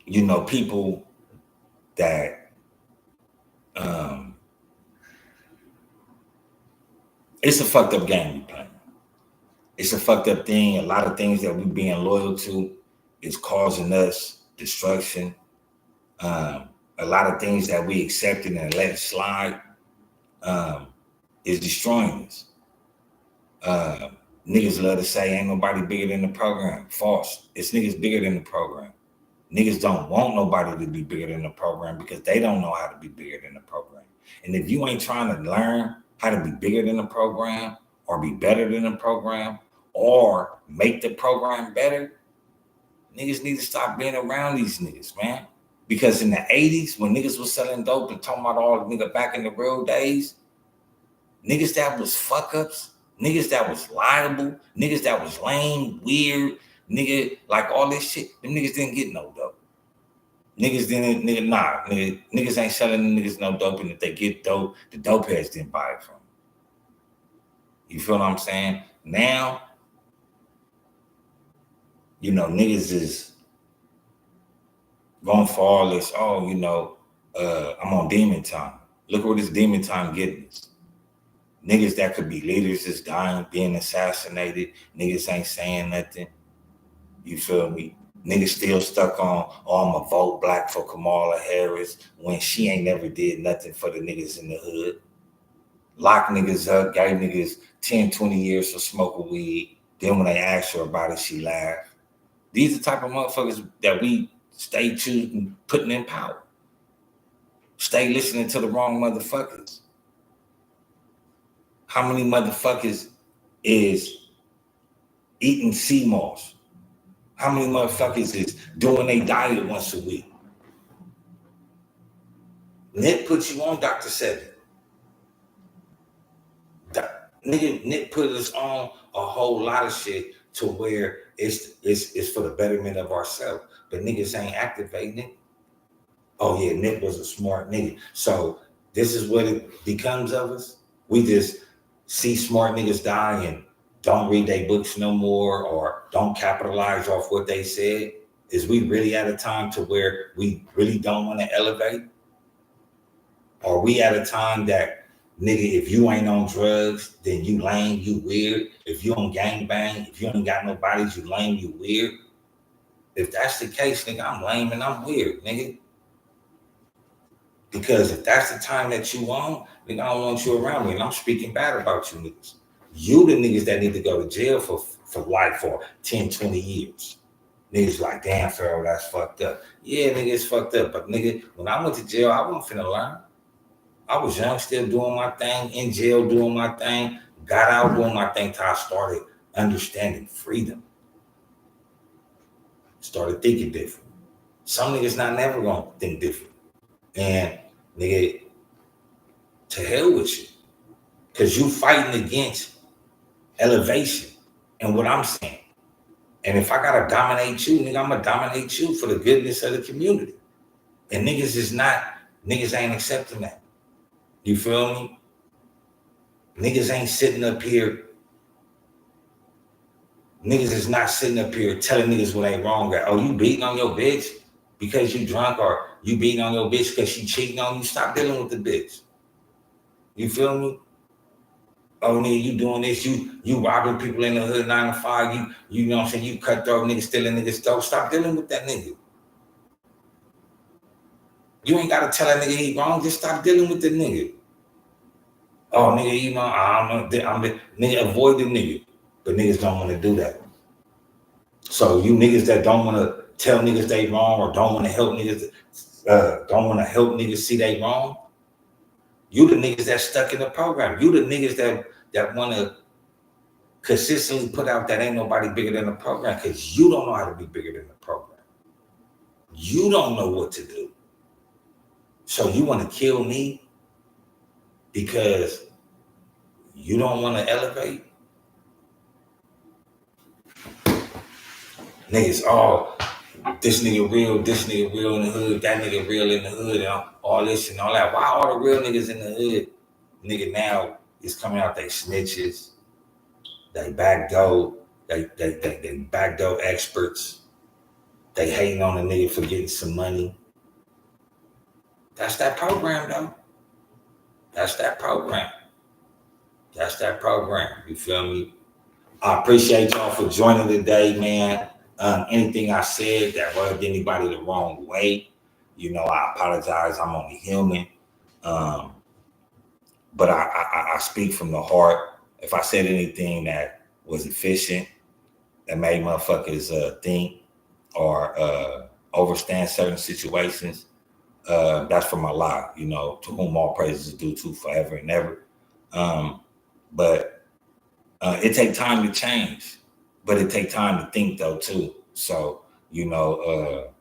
you know, people that it's a fucked up game you playing. It's a fucked up thing. A lot of things that we being loyal to is causing us destruction. A lot of things that we accepted and let it slide is destroying us. Niggas love to say ain't nobody bigger than the program. False. It's niggas bigger than the program. Niggas don't want nobody to be bigger than the program because they don't know how to be bigger than the program. And if you ain't trying to learn how to be bigger than the program or be better than the program or make the program better, niggas need to stop being around these niggas, man. Because in the 80s, when niggas was selling dope and talking about all the nigga back in the real days, niggas that was fuck ups, niggas that was liable, niggas that was lame, weird, nigga, like all this shit, them niggas didn't get no dope. Niggas ain't selling the niggas no dope, and if they get dope, the dope heads didn't buy it from them. You feel what I'm saying? Now, you know, niggas is going for all this, I'm on demon time. Look what this demon time getting us. Niggas that could be leaders is dying, being assassinated. Niggas ain't saying nothing. You feel me? Niggas still stuck on, I'ma vote black for Kamala Harris when she ain't never did nothing for the niggas in the hood. Lock niggas up, gave niggas 10, 20 years for smoking weed. Then when they asked her about it, she laughed. These are the type of motherfuckers that we stay choosing, putting in power. Stay listening to the wrong motherfuckers. How many motherfuckers is eating sea moss? How many motherfuckers is doing a diet once a week? Nip put you on Dr. Seven. Nip put us on a whole lot of shit to where it's for the betterment of ourselves. But niggas ain't activating it. Oh yeah, Nip was a smart nigga. So this is what it becomes of us. We just see smart niggas die and don't read their books no more or don't capitalize off what they said. Is we really at a time to where we really don't want to elevate? Are we at a time that, nigga, if you ain't on drugs, then you lame, you weird. If you on gangbang, if you ain't got no bodies, you lame, you weird. If that's the case, nigga, I'm lame and I'm weird, nigga. Because if that's the time that you on, nigga, I don't want you around me. And I'm speaking bad about you niggas. You the niggas that need to go to jail for life for 10, 20 years. Niggas like, damn, Pharaoh, that's fucked up. Yeah, nigga, it's fucked up. But nigga, when I went to jail, I wasn't finna learn. I was young, still doing my thing, in jail doing my thing, got out doing my thing till I started understanding freedom. Started thinking different. Some niggas not never gonna think different. And nigga, to hell with you. Cause you fighting against elevation and what I'm saying. And if I gotta dominate you, nigga, I'm gonna dominate you for the goodness of the community. And niggas ain't accepting that. You feel me? Niggas ain't sitting up here. Niggas is not sitting up here telling niggas what ain't wrong. Oh, you beating on your bitch because you drunk, or you beating on your bitch because she cheating on you. Stop dealing with the bitch. You feel me? Oh, nigga, you doing this, you robbing people in the hood 9 to 5, you know what I'm saying, you cutthroat niggas stealing niggas stuff. Stop dealing with that nigga. You ain't gotta tell that nigga he wrong, just stop dealing with the nigga. Oh, nigga, you know, nigga, avoid the nigga. But niggas don't want to do that. So you niggas that don't want to tell niggas they wrong or don't want to help niggas, don't want to help niggas see they wrong. You the niggas that stuck in the program. You the niggas that want to consistently put out that ain't nobody bigger than the program because you don't know how to be bigger than the program. You don't know what to do. So you want to kill me because you don't want to elevate? Niggas, oh, this nigga real in the hood, that nigga real in the hood, and all this and all that. Why all the real niggas in the hood, nigga, now is coming out they snitches, they backdoor, they backdoor experts, they hating on a nigga for getting some money. That's that program, though. That's that program. That's that program. You feel me? I appreciate y'all for joining today, man. Anything I said that rubbed anybody the wrong way, you know, I apologize. I'm only human. But I speak from the heart. If I said anything that was efficient, that made motherfuckers think or overstand certain situations, that's from Allah, you know, to whom all praises is due to forever and ever. But it takes time to change, but it takes time to think though too. So, you know,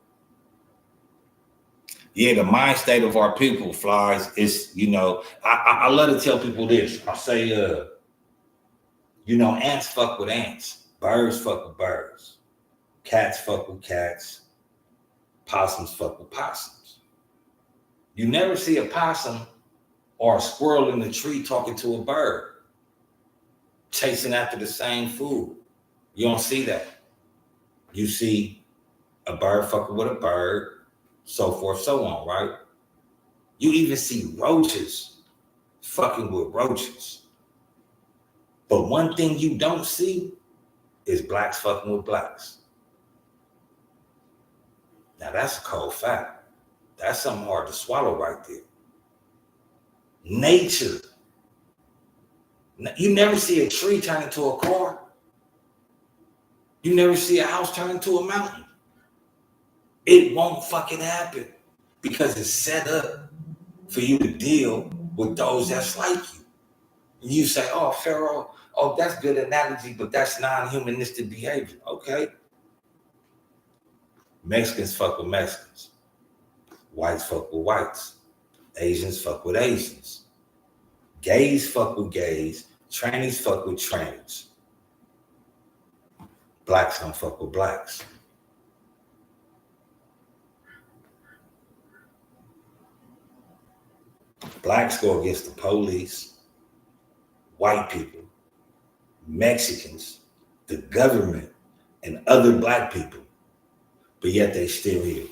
yeah, the mind state of our people, Flies, is, you know, I love to tell people this. I say, you know, ants fuck with ants, birds fuck with birds, cats fuck with cats, possums fuck with possums. You never see a possum or a squirrel in the tree talking to a bird, chasing after the same food. You don't see that. You see a bird fucking with a bird, so forth, so on, right? You even see roaches fucking with roaches. But one thing you don't see is blacks fucking with blacks. Now that's a cold fact. That's something hard to swallow right there. Nature. You never see a tree turn into a car. You never see a house turn into a mountain. It won't fucking happen because it's set up for you to deal with those that's like you. And you say, oh, Pharaoh, oh, that's good analogy, but that's non-humanistic behavior. Okay. Mexicans fuck with Mexicans. Whites fuck with whites. Asians fuck with Asians. Gays fuck with gays. Trannies fuck with trannies. Blacks don't fuck with blacks. Blacks go against the police, white people, Mexicans, the government, and other black people, but yet they still here.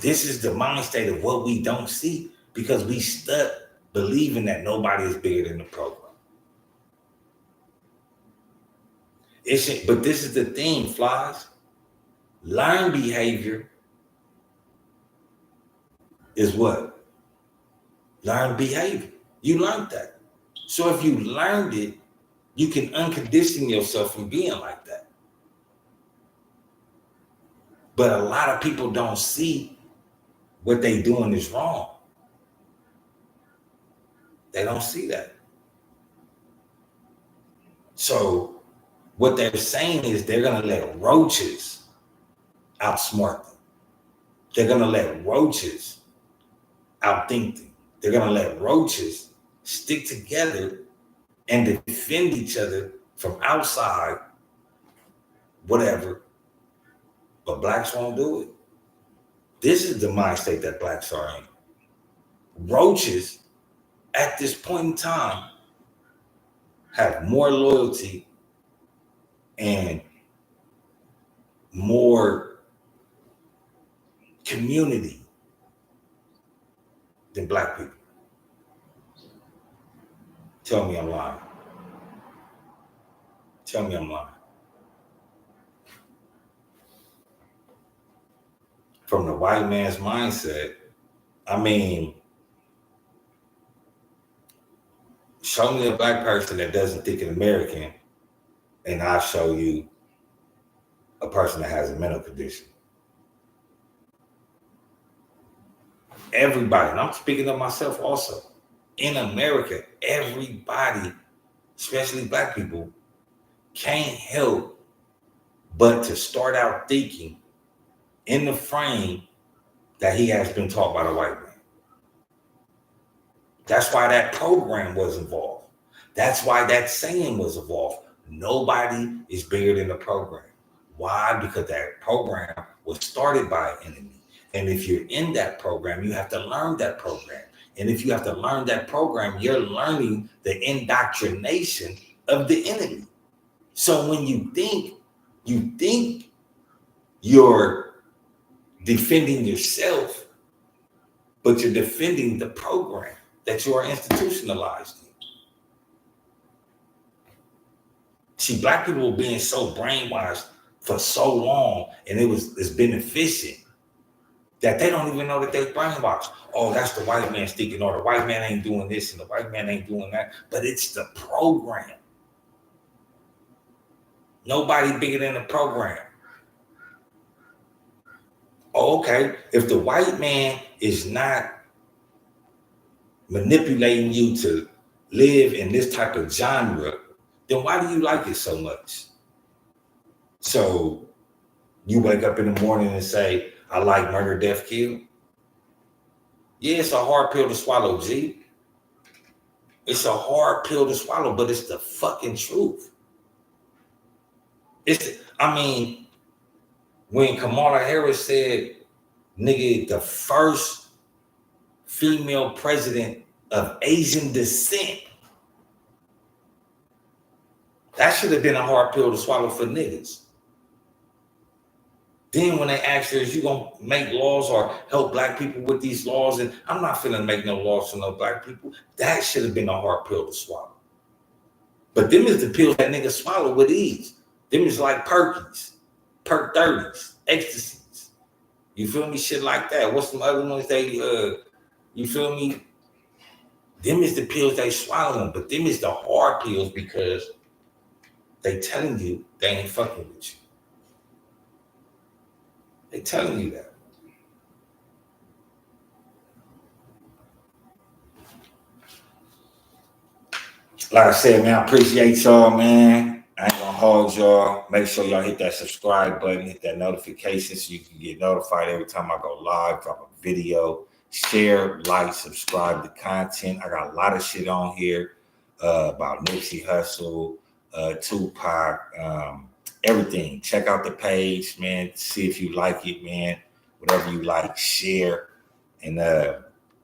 This is the mind state of what we don't see because we stuck believing that nobody is bigger than the program. But this is the thing, Flies. Learned behavior is what? Learned behavior. You learned that. So if you learned it, you can uncondition yourself from being like that. But a lot of people don't see what they doing is wrong. They don't see that. So what they're saying is they're going to let roaches outsmart them. They're going to let roaches outthink them. They're going to let roaches stick together and defend each other from outside, whatever. But blacks won't do it. This is the mind state that blacks are in. Roaches, at this point in time, have more loyalty and more community than black people. Tell me I'm lying. Tell me I'm lying. From the white man's mindset, I mean, show me a black person that doesn't think an American, and I'll show you a person that has a mental condition. Everybody, and I'm speaking of myself also, in America, everybody, especially black people, can't help but to start out thinking in the frame that he has been taught by the white man. That's why that program was involved. That's why that saying was involved. Nobody is bigger than the program. Why? Because that program was started by an enemy. And if you're in that program, you have to learn that program. And if you have to learn that program, you're learning the indoctrination of the enemy. So when you think you're defending yourself, but you're defending the program that you are institutionalized in. See, black people were being so brainwashed for so long, and it's been efficient that they don't even know that they're brainwashed. Oh, that's the white man speaking, or the white man ain't doing this, and the white man ain't doing that. But it's the program. Nobody bigger than the program. Oh, okay. If the white man is not manipulating you to live in this type of genre, then why do you like it so much? So you wake up in the morning and say, I like murder, death, kill. Yeah, it's a hard pill to swallow, G. It's a hard pill to swallow, but it's the fucking truth. When Kamala Harris said, nigga, the first female president of Asian descent, that should have been a hard pill to swallow for niggas. Then when they asked her, is you gonna make laws or help black people with these laws? And I'm not finna make no laws for no black people. That should have been a hard pill to swallow. But them is the pills that niggas swallow with ease. Them is like Perkies, Perk 30s, Ecstasies. You feel me? Shit like that. What's some other ones you feel me? Them is the pills they swallowing, but them is the hard pills because they telling you they ain't fucking with you. They telling you that. Like I said, man, I appreciate y'all, man. I ain't gonna hold y'all. Make sure y'all hit that subscribe button, hit that notification so you can get notified every time I go live, drop a video. Share, like, subscribe to content. I got a lot of shit on here about Nipsey Hussle, Tupac, everything. Check out the page, man. See if you like it, man. Whatever you like, share. And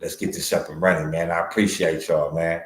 let's get this up and running, man. I appreciate y'all, man.